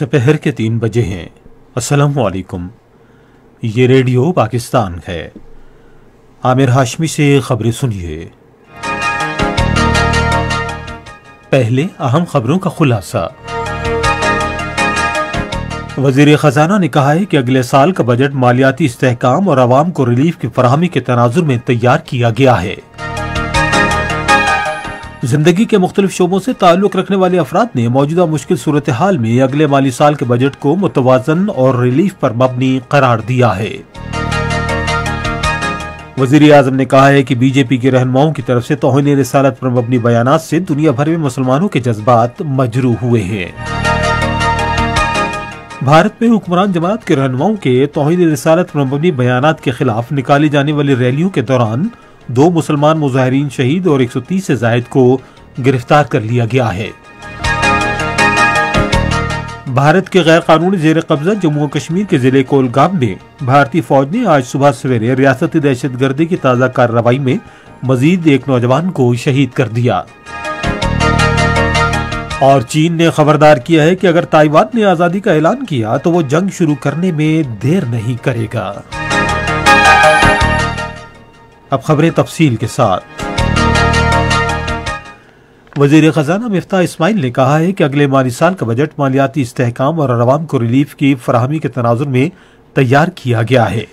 سپہر کے 3 بجے ہیں۔ السلام علیکم، یہ ریڈیو پاکستان ہے۔ عامر ہاشمی سے خبریں سنیے۔ پہلے اہم خبروں کا خلاصہ۔ وزیر خزانہ نے کہا ہے کہ اگلے سال کا بجٹ مالیاتی استحکام اور عوام کو ریلیف کی فراہمی کے تناظر میں تیار کیا گیا ہے۔ زندگی کے مختلف شعبوں سے تعلق رکھنے والے افراد نے موجودہ مشکل صورتحال میں اگلے مالی سال کے بجٹ کو متوازن اور ریلیف پر مبنی قرار دیا ہے۔ وزیر اعظم نے کہا ہے کہ بی جے پی کے رہنماؤں کی طرف سے توہین رسالت پر مبنی بیانات سے دنیا بھر میں مسلمانوں کے جذبات مجروح ہوئے ہیں۔ بھارت میں حکمران جماعت کے رہنماؤں کے توہین رسالت پر مبنی بیانات کے خلاف نکالی جانے والی ریلیوں کے دوران 2 مسلمان مظاہرین شہید اور 130 سے زائد کو گرفتار کر لیا گیا ہے۔ بھارت کے غیر قانونی زیر قبضہ جموں و کشمیر کے ضلع کولگام میں بھارتی فوج نے آج صبح سویرے ریاستی دہشت گردی کی تازہ کارروائی میں مزید ایک نوجوان کو شہید کر دیا۔ اور چین نے خبردار کیا ہے کہ اگر تائیوان نے آزادی کا اعلان کیا تو وہ جنگ شروع کرنے میں دیر نہیں کرے گا۔ اب خبریں تفصیل کے ساتھ۔ وزیر خزانہ مفتاح اسماعیل نے کہا ہے کہ اگلے مالی سال کا بجٹ مالیاتی استحکام اور عوام کو ریلیف کی فراہمی کے تناظر میں تیار کیا گیا ہے۔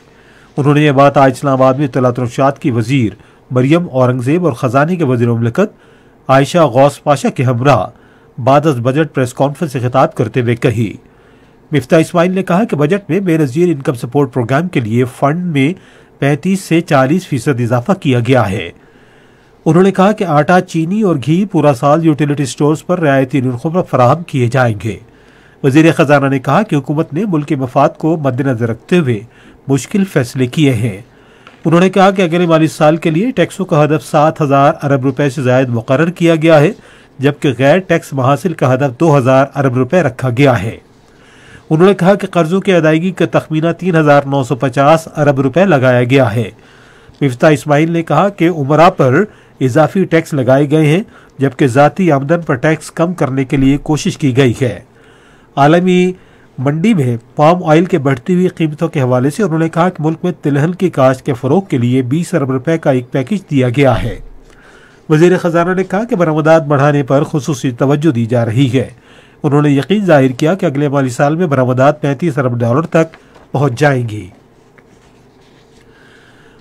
انہوں نے یہ بات آج اسلام آباد میں اطلاعات و نشریات کی وزیر مریم اورنگزیب اور خزانے کے وزیر مملکت عائشہ غوث پاشا کے ہمراہ بعد از بجٹ پریس کانفرنس سے خطاب کرتے ہوئے کہی۔ مفتاح اسماعیل نے کہا کہ بجٹ میں بے نظیر انکم سپورٹ پروگرام کے لیے فنڈ میں 35 سے 40% اضافہ کیا گیا ہے۔ انہوں نے کہا کہ آٹا، چینی اور گھی پورا سال یوٹیلیٹی سٹورز پر رعایتی نرخوں پر فراہم کیے جائیں گے۔ وزیر خزانہ نے کہا کہ حکومت نے ملک کے مفاد کو مد نظر رکھتے ہوئے مشکل فیصلے کیے ہیں۔ انہوں نے کہا کہ اگلے مالی سال کے لیے ٹیکسوں کا ہدف 7,000 ارب روپے سے زائد مقرر کیا گیا ہے، جبکہ غیر ٹیکس محاصل کا ہدف 2,000 ارب روپے رکھا گیا ہے۔ انہوں نے کہا کہ قرضوں کی ادائیگی کا تخمینہ 3,950 ارب روپے لگایا گیا ہے۔ مفتاح اسماعیل نے کہا کہ عمرا پر اضافی ٹیکس لگائے گئے ہیں، جبکہ ذاتی آمدن پر ٹیکس کم کرنے کے لیے کوشش کی گئی ہے۔ عالمی منڈی میں پام آئل کے بڑھتی ہوئی قیمتوں کے حوالے سے انہوں نے کہا کہ ملک میں تلہن کی کاشت کے فروغ کے لیے 20 ارب روپے کا ایک پیکج دیا گیا ہے۔ وزیر خزانہ نے کہا کہ برآمدات بڑھانے پر خصوصی توجہ دی جا رہی ہے۔ انہوں نے یقین ظاہر کیا کہ اگلے مالی سال میں برآمدات 35 ارب ڈالر تک پہنچ جائیں گی۔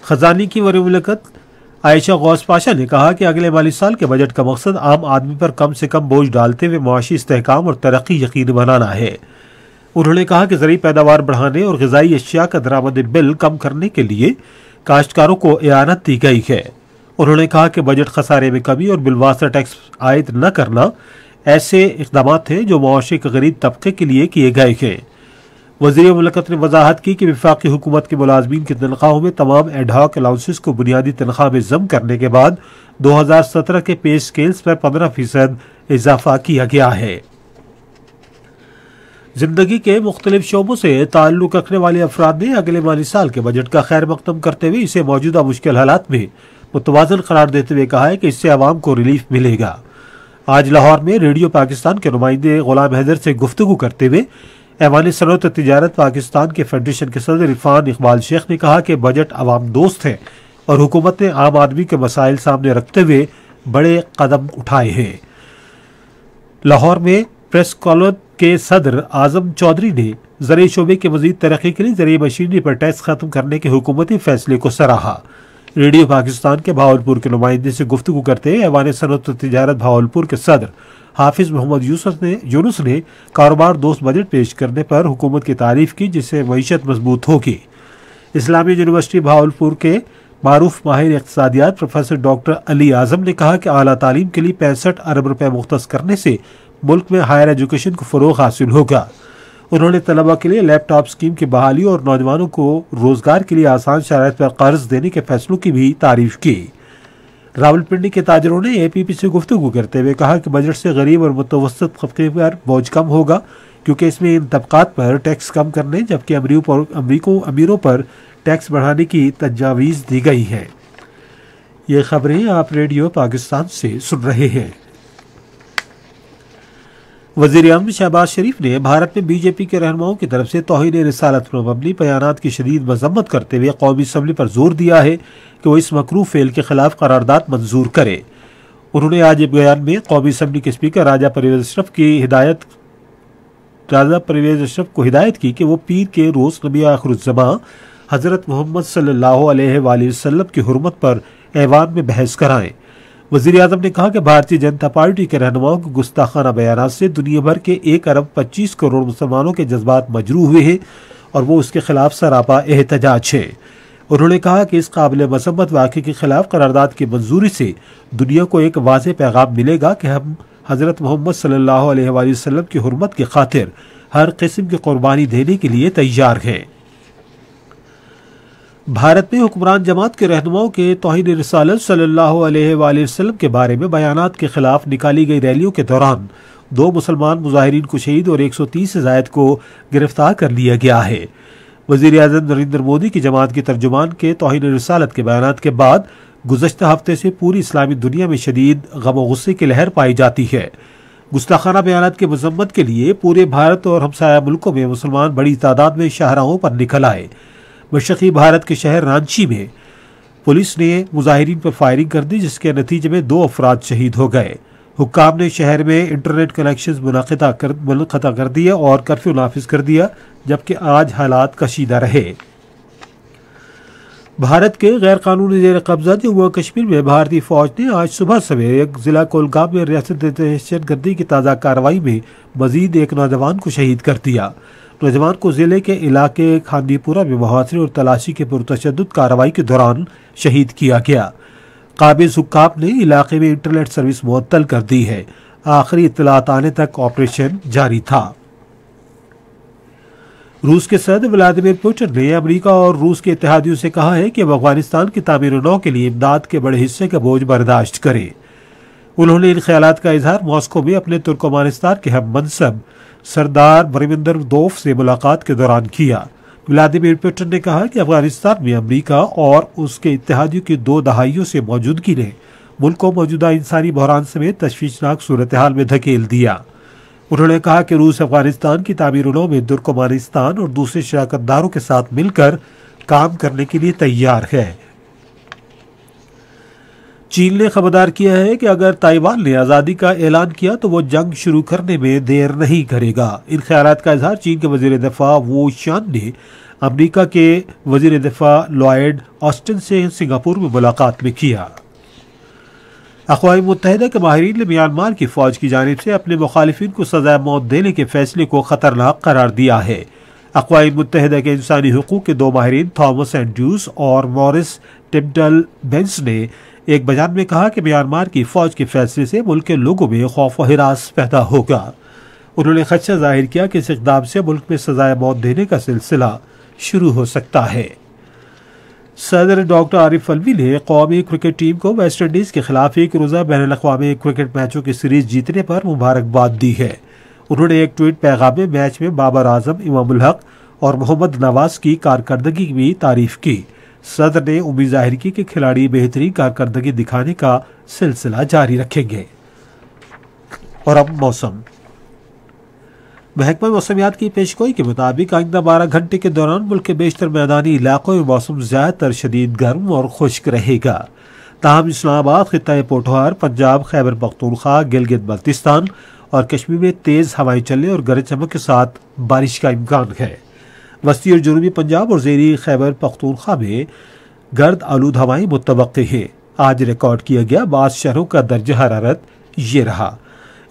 خزانے کی وزیر مملکت عائشہ غوث پاشا نے کہا کہ اگلے مالی سال کے بجٹ کا مقصد عام آدمی پر کم سے کم بوجھ ڈالتے ہوئے معاشی استحکام اور ترقی یقینی بنانا ہے۔ انہوں نے کہا کہ زرعی پیداوار بڑھانے اور غذائی اشیاء کا درآمد بل کم کرنے کے لیے کاشتکاروں کو اعانت دی گئی ہے۔ انہوں نے کہا کہ بجٹ خسارے میں کمی اور بالواسطہ ٹیکس عائد نہ کرنا ایسے اقدامات ہیں جو معاشرے کے غریب طبقے کے لیے کیے گئے ہیں۔ وزیر مملکت نے وضاحت کی کہ وفاقی حکومت کے ملازمین کی تنخواہوں میں تمام ایڈ ہاک الاؤنسز کو بنیادی تنخواہ میں ضم کرنے کے بعد 2017 کے پے سکیلز پر 15% اضافہ کیا گیا ہے۔ زندگی کے مختلف شعبوں سے تعلق رکھنے والے افراد نے اگلے مالی سال کے بجٹ کا خیر مقدم کرتے ہوئے اسے موجودہ مشکل حالات میں متوازن قرار دیتے ہوئے کہا ہے کہ اس سے عوام کو ریلیف ملے گا۔ آج لاہور میں ریڈیو پاکستان کے نمائندے غلام حیدر سے گفتگو کرتے ہوئے ایوان صنعت و تجارت پاکستان کے فیڈریشن کے صدر عرفان اقبال شیخ نے کہا کہ بجٹ عوام دوست ہے اور حکومت نے عام آدمی کے مسائل سامنے رکھتے ہوئے بڑے قدم اٹھائے ہیں۔ لاہور میں پریس کلب کے صدر اعظم چودھری نے زرعی شعبے کے مزید ترقی کے لیے زرعی مشینری پر ٹیکس ختم کرنے کے حکومتی فیصلے کو سراہا۔ ریڈیو پاکستان کے بھاولپور کے نمائندے سے گفتگو کرتے ہوئے ایوان صنعت و تجارت بھاولپور کے صدر حافظ محمد یونس نے کاروبار دوست بجٹ پیش کرنے پر حکومت کی تعریف کی، جس سے معیشت مضبوط ہوگی۔ اسلامی یونیورسٹی بھاولپور کے معروف ماہر اقتصادیات پروفیسر ڈاکٹر علی اعظم نے کہا کہ اعلیٰ تعلیم کے لیے 65 ارب روپے مختص کرنے سے ملک میں ہائر ایجوکیشن کو فروغ حاصل ہوگا۔ انہوں نے طلباء کے لیے لیپ ٹاپ اسکیم کی بحالی اور نوجوانوں کو روزگار کے لیے آسان شرائط پر قرض دینے کے فیصلوں کی بھی تعریف کی۔ راولپنڈی کے تاجروں نے اے پی پی سے گفتگو کرتے ہوئے کہا کہ بجٹ سے غریب اور متوسط طبقے پر بوجھ کم ہوگا، کیونکہ اس میں ان طبقات پر ٹیکس کم کرنے جبکہ امیروں پر ٹیکس بڑھانے کی تجاویز دی گئی ہے۔ یہ خبریں آپ ریڈیو پاکستان سے سن رہے ہیں۔ وزیر اعظم شہباز شریف نے بھارت میں بی جے پی کے رہنماؤں کی طرف سے توہین رسالت پر مبنی بیانات کی شدید مذمت کرتے ہوئے قومی اسمبلی پر زور دیا ہے کہ وہ اس مکروہ فعل کے خلاف قرارداد منظور کرے۔ انہوں نے آج ایک بیان میں قومی اسمبلی کے اسپیکر راجہ پرویز اشرف کو ہدایت کی کہ وہ پیر کے روز نبی آخر الزماں حضرت محمد صلی اللہ علیہ وآلہ وسلم کی حرمت پر ایوان میں بحث کرائیں۔ وزیر اعظم نے کہا کہ بھارتیہ جنتا پارٹی کے رہنماؤں کے گستاخانہ بیانات سے دنیا بھر کے 1 ارب 25 کروڑ مسلمانوں کے جذبات مجروح ہوئے ہیں اور وہ اس کے خلاف سراپا احتجاج ہے۔ انہوں نے کہا کہ اس قابل مذمت واقعے کے خلاف قرارداد کی منظوری سے دنیا کو ایک واضح پیغام ملے گا کہ ہم حضرت محمد صلی اللہ علیہ وآلہ وسلم کی حرمت کی خاطر ہر قسم کی قربانی دینے کے لیے تیار ہیں۔ بھارت میں حکمران جماعت کے رہنماؤں کے توہین رسالت صلی اللہ علیہ وآلہ وسلم کے بارے میں بیانات کے خلاف نکالی گئی ریلیوں کے دوران 2 مسلمان مظاہرین کو شہید اور 130 سے زائد کو گرفتار کر لیا گیا ہے۔ وزیر اعظم نریندر مودی کی جماعت کے ترجمان کے توہین رسالت کے بیانات کے بعد گزشتہ ہفتے سے پوری اسلامی دنیا میں شدید غم و غصے کی لہر پائی جاتی ہے۔ گستاخانہ بیانات کی مذمت کے لیے پورے بھارت اور ہمسایہ ملکوں میں مسلمان بڑی تعداد میں شاہراہوں پر نکل آئے۔ مشرقی بھارت کے شہر رانچی میں پولیس نے مظاہرین پر فائرنگ کر دی، جس کے نتیجے میں 2 افراد شہید ہو گئے۔ حکام نے شہر میں انٹرنیٹ کنیکشنز منقطع کر دیے اور کرفیو نافذ کر دیا، جبکہ آج حالات کشیدہ رہے۔ بھارت کے غیر قانونی زیر قبضہ جموں و کشمیر میں بھارتی فوج نے آج صبح سویرے ضلع کولگام میں ریاست دہشت گردی کی تازہ کارروائی میں مزید ایک نوجوان کو شہید کر دیا۔ نوجوان کو ضلع کے علاقے کھاندی پورہ میں محاصرے اور تلاشی کے پرتشدد کارروائی کے دوران شہید کیا گیا۔ قابض حکام نے علاقے میں انٹرنیٹ سروس معطل کر دی ہے۔ آخری اطلاعات آنے تک آپریشن جاری تھا۔ روس کے صدر ولادیمیر پوٹن نے امریکہ اور روس کے اتحادیوں سے کہا ہے کہ وہ افغانستان کی تعمیر نو کے لیے امداد کے بڑے حصے کا بوجھ برداشت کریں۔ انہوں نے ان خیالات کا اظہار ماسکو میں اپنے ترکمانستان کے ہم منصب سردار بریمندر دوف سے ملاقات کے دوران کیا۔ ولادیمیر پوٹن نے کہا کہ افغانستان میں امریکہ اور اس کے اتحادیوں کی 2 دہائیوں سے موجودگی نے ملک کو موجودہ انسانی بحران سمیت تشویشناک صورتحال میں دھکیل دیا۔ انہوں نے کہا کہ روس افغانستان کی تعمیر نو میں ترکمانستان اور دوسرے شراکت داروں کے ساتھ مل کر کام کرنے کے لیے تیار ہے۔ چین نے خبردار کیا ہے کہ اگر تائیوان نے آزادی کا اعلان کیا تو وہ جنگ شروع کرنے میں دیر نہیں کرے گا۔ ان خیالات کا اظہار چین کے وزیر دفاع وو شان نے امریکہ کے وزیر دفاع لوئڈ آسٹن سے سنگاپور میں ملاقات میں کیا۔ اقوام متحدہ کے ماہرین نے میانمار کی فوج کی جانب سے اپنے مخالفین کو سزائے موت دینے کے فیصلے کو خطرناک قرار دیا ہے۔ اقوام متحدہ کے انسانی حقوق کے 2 ماہرین تھامس اینڈریوز اور مورس ٹمبل بینس نے ایک بیان میں کہا کہ میانمار کی فوج کے فیصلے سے ملک کے لوگوں میں خوف و ہراس پیدا ہوگا۔ انہوں نے خدشہ ظاہر کیا کہ اس اقدام سے ملک میں سزائے موت دینے کا سلسلہ شروع ہو سکتا ہے۔ صدر ڈاکٹر عارف الوی نے قومی کرکٹ ٹیم کو ویسٹ انڈیز کے خلاف 1 روزہ بین الاقوامی کرکٹ میچوں کی سیریز جیتنے پر مبارکباد دی ہے۔ انہوں نے ایک ٹویٹ پیغام میں میچ میں بابر اعظم، امام الحق اور محمد نواز کی کارکردگی کی بھی تعریف کی۔ صدر نے امید ظاہر کی کہ کھلاڑی بہترین کارکردگی دکھانے کا سلسلہ جاری رکھیں گے۔ اور اب موسم۔ محکمہ موسمیات کی پیشگوئی کے مطابق آئندہ 12 گھنٹے کے دوران ملک کے بیشتر میدانی علاقوں میں موسم زیادہ تر شدید گرم اور خشک رہے گا۔ تاہم اسلام آباد، خطہ پوٹھوہار، پنجاب، خیبر پختونخوا، گلگت بلتستان اور کشمیر میں تیز ہوائیں چلنے اور گرج چمک کے ساتھ بارش کا امکان ہے۔ وسطی اور جنوبی پنجاب اور زیریں خیبر پختونخوا میں گرد آلود ہوائیں متوقع ہیں۔ آج ریکارڈ کیا گیا بعض شہروں کا درجہ حرارت یہ رہا: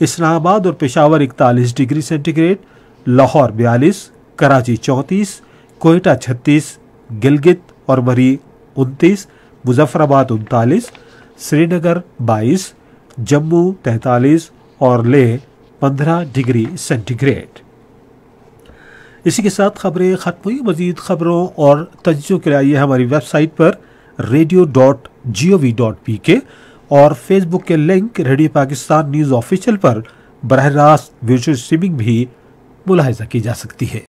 اسلام آباد اور Peshawar 41 degree centigrade, Lahore 42، Karachi 34، Quetta 36، Gilgit اور مری 29، مظفر آباد 39، سری نگر 22، جموں 43 اور لیہ 15 ڈگری سینٹی گریڈ۔ اسی کے ساتھ خبریں ختم ہوئی۔ مزید خبروں اور تجزیوں کے لیے ہماری ویب سائٹ پر radio.gov.pk اور فیس بک کے link radio Pakistan news official پر براہ راست ویڈیو اسٹریمنگ بھی ملاحظہ کی جا سکتی ہے۔